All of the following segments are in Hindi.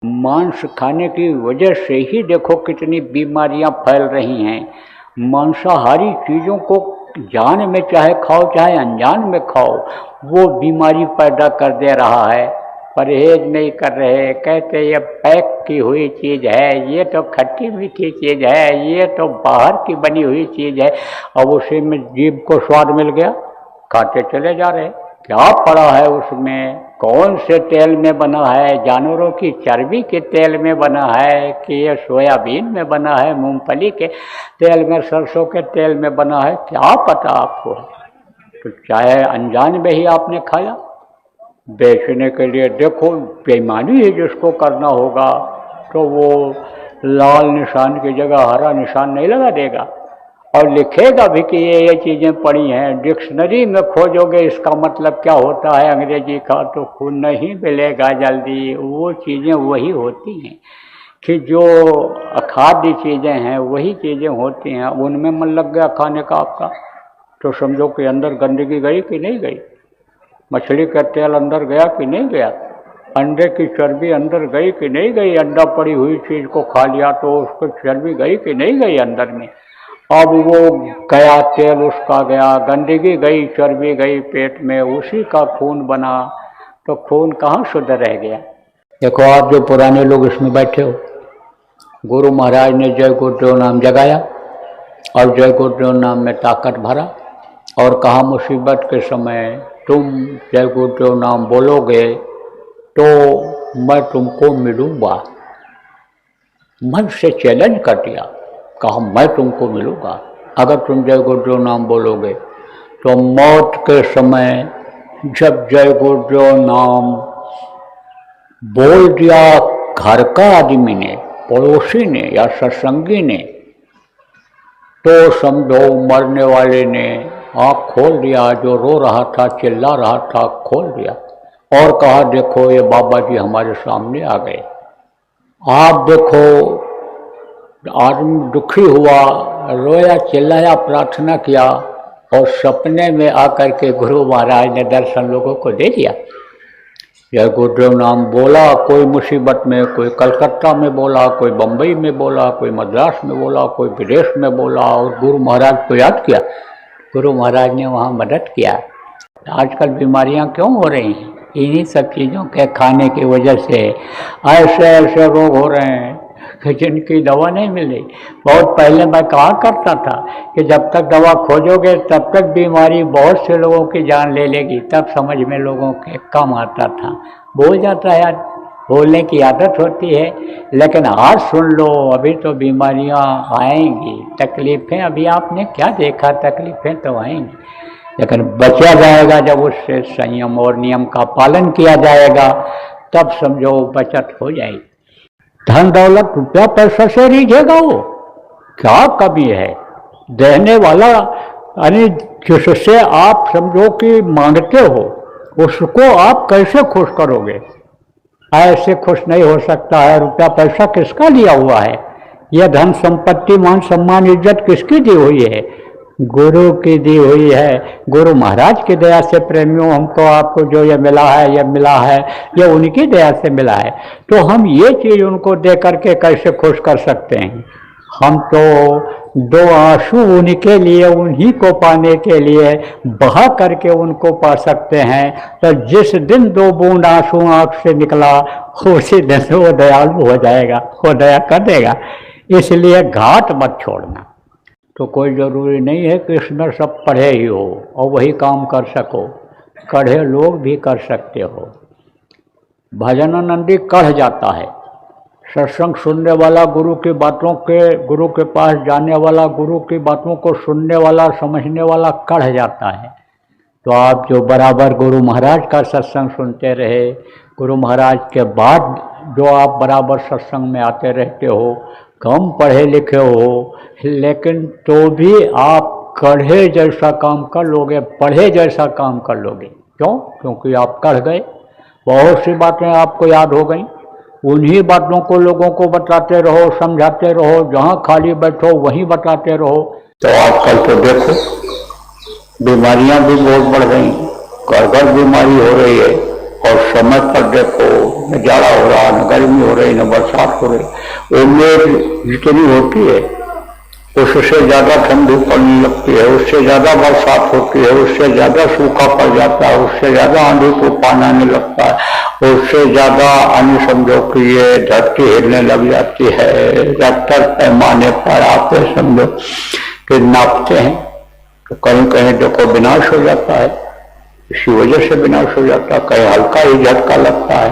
मांस खाने की वजह से ही देखो कितनी बीमारियां फैल रही हैं। मांसाहारी चीज़ों को जान में चाहे खाओ चाहे अनजान में खाओ, वो बीमारी पैदा कर दे रहा है। परहेज नहीं कर रहे, कहते ये पैक की हुई चीज़ है, ये तो खट्टी मीठी चीज़ है, ये तो बाहर की बनी हुई चीज़ है। अब उसी में जीभ को स्वाद मिल गया, खाते चले जा रहे। क्या पड़ा है उसमें, कौन से तेल में बना है, जानवरों की चर्बी के तेल में बना है कि ये सोयाबीन में बना है, मूंगफली के तेल में, सरसों के तेल में बना है, क्या पता आपको। तो चाहे अनजान में ही आपने खाया, बेचने के लिए देखो बेईमानी है जिसको करना होगा तो वो लाल निशान की जगह हरा निशान नहीं लगा देगा और लिखेगा भी कि ये चीज़ें पड़ी हैं। डिक्शनरी में खोजोगे इसका मतलब क्या होता है अंग्रेजी का, तो खुद नहीं मिलेगा जल्दी। वो चीज़ें वही होती हैं कि जो अखाद्य चीज़ें हैं वही चीज़ें होती हैं। उनमें मन लग गया खाने का आपका, तो समझो कि अंदर गंदगी गई कि नहीं गई। मछली का तेल अंदर गया कि नहीं गया, अंडे की चर्बी अंदर गई कि नहीं गई। अंडा पड़ी हुई चीज़ को खा लिया तो उसको चर्बी गई कि नहीं गई अंदर में। अब वो गया तेल उसका गया, गंदगी गई, चर्बी गई पेट में, उसी का खून बना, तो खून कहाँ शुद्ध रह गया। देखो आप जो पुराने लोग इसमें बैठे हो, गुरु महाराज ने जय गुरुदेव नाम जगाया और जय गुरुदेव नाम में ताकत भरा और कहा मुसीबत के समय तुम जय गुरुदेव नाम बोलोगे तो मैं तुमको मिलूँगा। मन से चैलेंज कर दिया, कहा मैं तुमको मिलूँगा अगर तुम जय गुरुदेव नाम बोलोगे। तो मौत के समय जब जय गुरुदेव नाम बोल दिया घर का आदमी ने, पड़ोसी ने या सत्संगी ने, तो समझो मरने वाले ने आँख खोल दिया, जो रो रहा था चिल्ला रहा था खोल दिया और कहा देखो ये बाबा जी हमारे सामने आ गए। आप देखो आदमी दुखी हुआ, रोया चिल्लाया, प्रार्थना किया और सपने में आकर के गुरु महाराज ने दर्शन लोगों को दे दिया। यह गुरुदेव नाम बोला, कोई मुसीबत में, कोई कलकत्ता में बोला, कोई बम्बई में बोला, कोई मद्रास में बोला, कोई विदेश में बोला और गुरु महाराज को याद किया, गुरु महाराज ने वहाँ मदद किया। आजकल बीमारियाँ क्यों हो रही हैं, इन्हीं सब चीज़ों के खाने की वजह से ऐसे ऐसे रोग हो रहे हैं कि जिनकी दवा नहीं मिल रही। बहुत पहले मैं कहा करता था कि जब तक दवा खोजोगे तब तक बीमारी बहुत से लोगों की जान ले लेगी, तब समझ में लोगों के कम आता था। बोल जाता है, बोलने की आदत होती है, लेकिन आज सुन लो अभी तो बीमारियां आएंगी, तकलीफ़ें अभी आपने क्या देखा, तकलीफ़ें तो आएंगी, लेकिन बचा जाएगा जब उससे संयम और नियम का पालन किया जाएगा, तब समझो बचत हो जाएगी। धन दौलत रुपया पैसा से रीझेगा वो, क्या कमी है। देने वाला यानी जिससे आप समझो कि मांगते हो उसको आप कैसे खुश करोगे, ऐसे खुश नहीं हो सकता है। रुपया पैसा किसका लिया हुआ है, यह धन संपत्ति मान सम्मान इज्जत किसकी दी हुई है, गुरु की दी हुई है। गुरु महाराज की दया से प्रेमियों हमको आपको जो ये मिला है, ये मिला है, ये उनकी दया से मिला है। तो हम ये चीज़ उनको दे करके कैसे खुश कर सकते हैं। हम तो दो आंसू उनके लिए, उन्हीं को पाने के लिए बहा करके उनको पा सकते हैं। तो जिस दिन दो बूंद आंसू आँख से निकला उसी दिन वो दयालु हो जाएगा, वो दया कर देगा। इसलिए घाट मत छोड़ना। तो कोई ज़रूरी नहीं है कि इसमें सब पढ़े ही हो और वही काम कर सको, कढ़े लोग भी कर सकते हो। भजनानंदी कढ़ जाता है, सत्संग सुनने वाला, गुरु की बातों के, गुरु के पास जाने वाला, गुरु की बातों को सुनने वाला, समझने वाला कढ़ जाता है। तो आप जो बराबर गुरु महाराज का सत्संग सुनते रहे, गुरु महाराज के बाद जो आप बराबर सत्संग में आते रहते हो, कम पढ़े लिखे हो, लेकिन तो भी आप कढ़े जैसा काम कर लोगे, पढ़े जैसा काम कर लोगे। क्यों? क्योंकि आप कढ़ गए, बहुत सी बातें आपको याद हो गई। उन्हीं बातों को लोगों को बताते रहो, समझाते रहो, जहाँ खाली बैठो वहीं बताते रहो। तो आजकल तो देखो बीमारियां भी बहुत बढ़ गई, घर घर बीमारी हो रही है। और समय पर देखो न जाड़ा हो रहा, न गर्मी हो रही, न बरसात हो रही। उम्मीद जितनी होती है उससे ज्यादा ठंडी पड़ने लगती है, उससे ज्यादा बरसात होती है, उससे ज्यादा सूखा पड़ जाता है, उससे ज्यादा आंधी तूफान आने लगता है, उससे ज्यादा अन्य समझो कि ये धरती हिलने लग जाती है। रेक्टर पैमाने पर आते समझो कि नापते हैं तो कहीं कहीं देखो विनाश हो जाता है, इसी वजह से विनाश हो जाता है, कहीं हल्का ही झटका लगता है।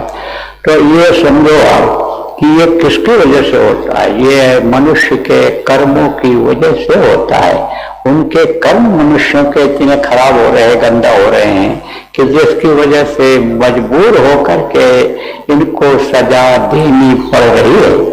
तो ये समझो आप कि ये किसकी वजह से होता है, ये मनुष्य के कर्मों की वजह से होता है। उनके कर्म मनुष्यों के इतने खराब हो रहे हैं, गंदा हो रहे हैं कि जिसकी वजह से मजबूर होकर के इनको सजा देनी पड़ रही है।